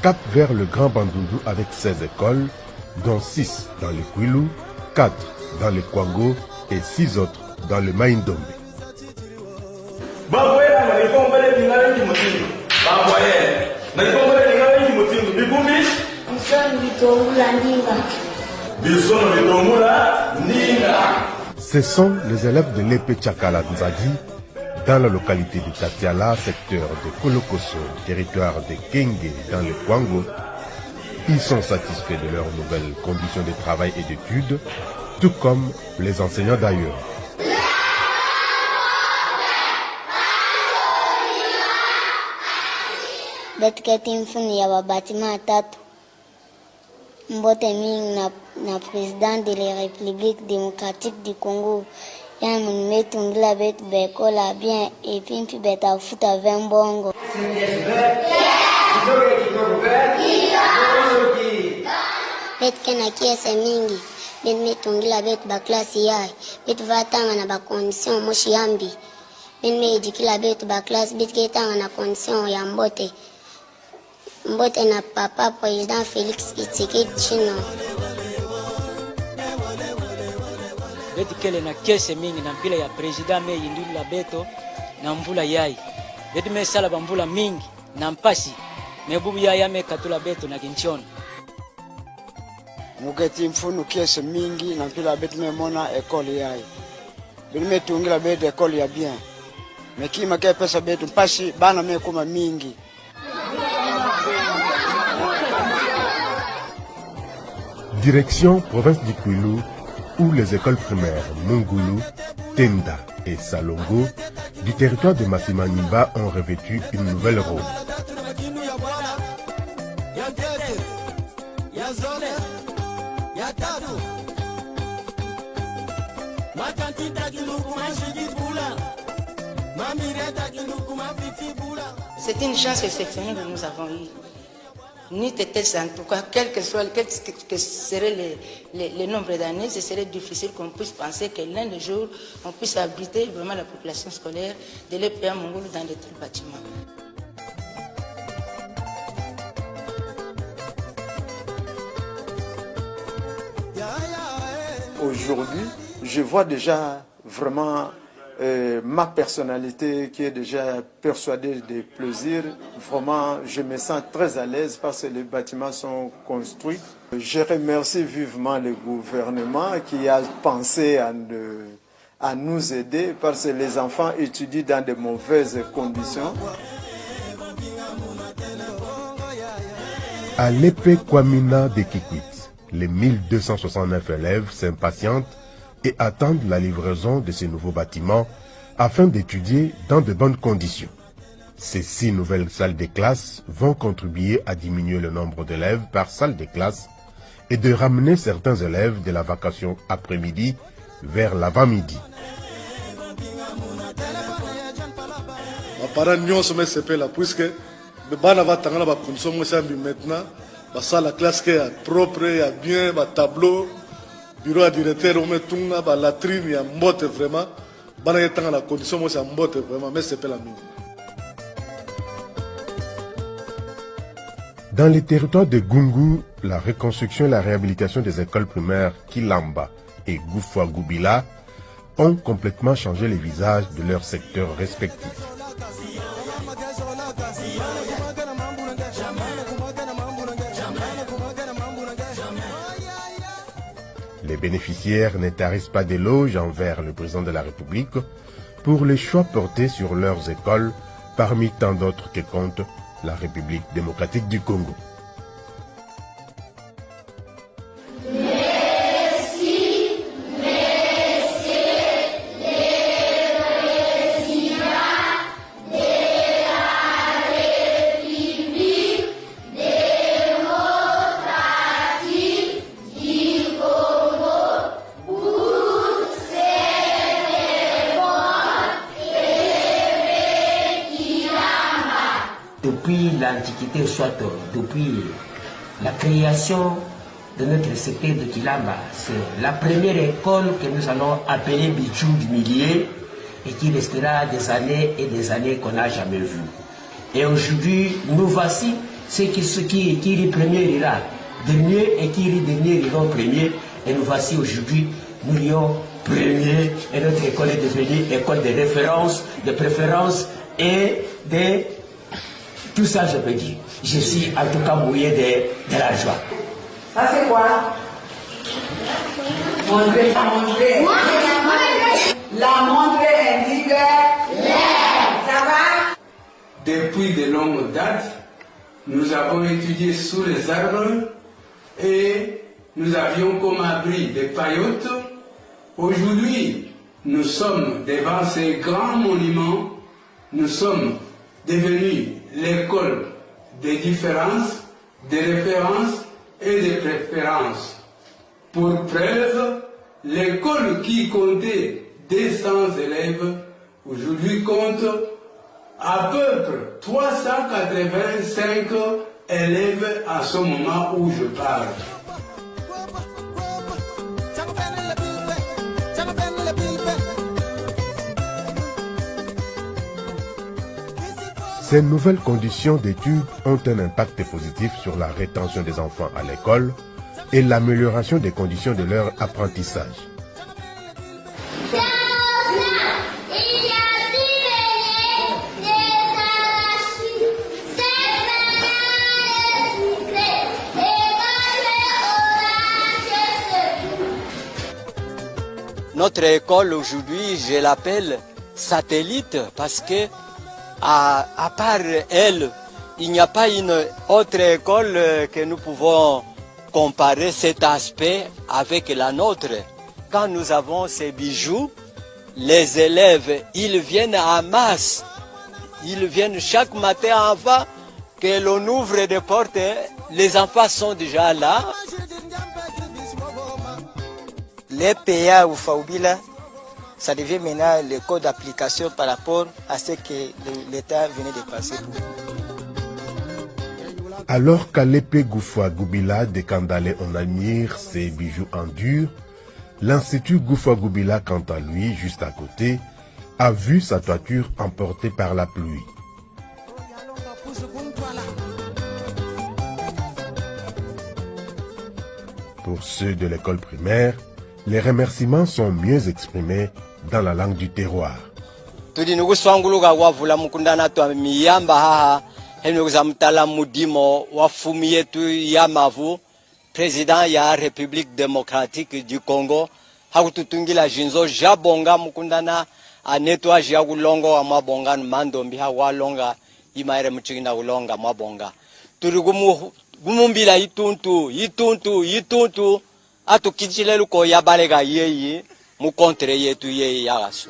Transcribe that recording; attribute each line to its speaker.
Speaker 1: cap vers le Grand Bandundu avec 16 écoles, dont 6 dans le Kwilu, 4 dans le Kwango et 6 autres dans le Maïndombe. Ce sont les élèves de l'épée Tchakala Nzadi dans la localité de Tatiala, secteur de Kolokoso, territoire de Kenge dans le Kwango. Ils sont satisfaits de leurs nouvelles conditions de travail et d'études, tout comme les enseignants d'ailleurs.
Speaker 2: Mbote mingi na président de la République démocratique du Congo. Ya mmetungila betu bekola bien et puis beta futa vembongo. Bet kena kiese mingi. Bet metungila betu ba classe yai. Bet vatanga na ba condition moshi yambi. Bet me edikila betu ba classe bet ketanga na condition ya mbote. Mbote na papa président Félix Tshisekedi Tshilombo.
Speaker 3: Beti kele na kese mingi na mpila ya président me yinduli la beto na mvula yai. Beti me sala ba mvula mingi na mpasi me bubu yai me katula beto na kinchona.
Speaker 4: Mugeti mfunu kese mingi na mpila beto me mona ekole yai. Beti me tungila beto ekole ya bien. Me kima ke pesa beto mpasi bana me kuma mingi.
Speaker 1: Direction province du Kwilu, où les écoles primaires Mungulu, Tenda et Salongo du territoire de Massimaniba ont revêtu une nouvelle rôle.
Speaker 5: C'est une chance exceptionnelle que nous avons eue. Ni tête en tout cas, quel que serait le nombre d'années, ce serait difficile qu'on puisse penser que l'un des jours, on puisse abriter vraiment la population scolaire de l'EPA Mongolo dans de tels bâtiments.
Speaker 6: Aujourd'hui, je vois déjà vraiment ma personnalité qui est déjà persuadée de plaisir. Vraiment, je me sens très à l'aise parce que les bâtiments sont construits. Je remercie vivement le gouvernement qui a pensé à nous aider parce que les enfants étudient dans de mauvaises conditions.
Speaker 1: À l'épée Kwamina de Kikwit, les 1269 élèves s'impatientent et attendent la livraison de ces nouveaux bâtiments afin d'étudier dans de bonnes conditions. Ces 6 nouvelles salles de classe vont contribuer à diminuer le nombre d'élèves par salle de classe et de ramener certains élèves de la vacation après-midi vers l'avant-midi.
Speaker 7: Puisque maintenant, la classe qui est propre, bien, tableau, bureau à directeur, on met tout la latrine, il y a mbote vraiment. La condition, moi, c'est mbote vraiment, mais c'est pas la mienne.
Speaker 1: Dans les territoires de Gungu, la reconstruction et la réhabilitation des écoles primaires Kilamba et Gufwa-Gubila ont complètement changé les visages de leurs secteurs respectifs. Les bénéficiaires ne tarissent pas d'éloges envers le président de la République pour les choix portés sur leurs écoles, parmi tant d'autres que compte la République démocratique du Congo.
Speaker 8: Depuis l'Antiquité, soit depuis la création de notre secteur de Kilamba, c'est la première école que nous allons appeler Bichou du Milieu et qui restera des années et des années qu'on n'a jamais vues. Et aujourd'hui, nous voici C'est qui rit premier ira dernier et qui rit dernier iront premier. Et nous voici aujourd'hui, nous rions premier et notre école est devenue école de référence, de préférence et de... Tout ça, je peux dire. Je suis en tout cas mouillé de la joie.
Speaker 9: Ça c'est quoi? Montrer. La montre indique l'air. Ça va?
Speaker 10: Depuis de longues dates, nous avons étudié sous les arbres et nous avions comme abri des paillotes. Aujourd'hui, nous sommes devant ces grands monuments. Nous sommes devenus l'école des différences, des références et des préférences. Pour preuve, l'école qui comptait 200 élèves, aujourd'hui compte à peu près 385 élèves à ce moment où je parle.
Speaker 1: Ces nouvelles conditions d'études ont un impact positif sur la rétention des enfants à l'école et l'amélioration des conditions de leur apprentissage.
Speaker 3: Notre école aujourd'hui, je l'appelle satellite parce que à part elle, il n'y a pas une autre école que nous pouvons comparer cet aspect avec la nôtre. Quand nous avons ces bijoux, les élèves, ils viennent en masse. Ils viennent chaque matin avant que l'on ouvre des portes. Les enfants sont déjà là.
Speaker 11: Les PA ou Faoubila, ça devient maintenant le code d'application par rapport à ce que l'État venait de passer.
Speaker 1: Alors qu'à l'épée Goufa Goubila de Kandalé on admire ses bijoux en dur, l'Institut Goufa Goubila, quant à lui, juste à côté, a vu sa toiture emportée par la pluie. Pour ceux de l'école primaire, les remerciements sont mieux exprimés dans la langue du terroir.
Speaker 3: Président ya République démocratique du Congo, hakututungila jinzo jabonga mukundana anetwa ya ulongo wa mabonga mandombi hawalonga imaire mchingina ulonga mabonga. Gumumbila ituntu atukichile luko yabalega yeyi mu kontre yetu yeyi yagaso.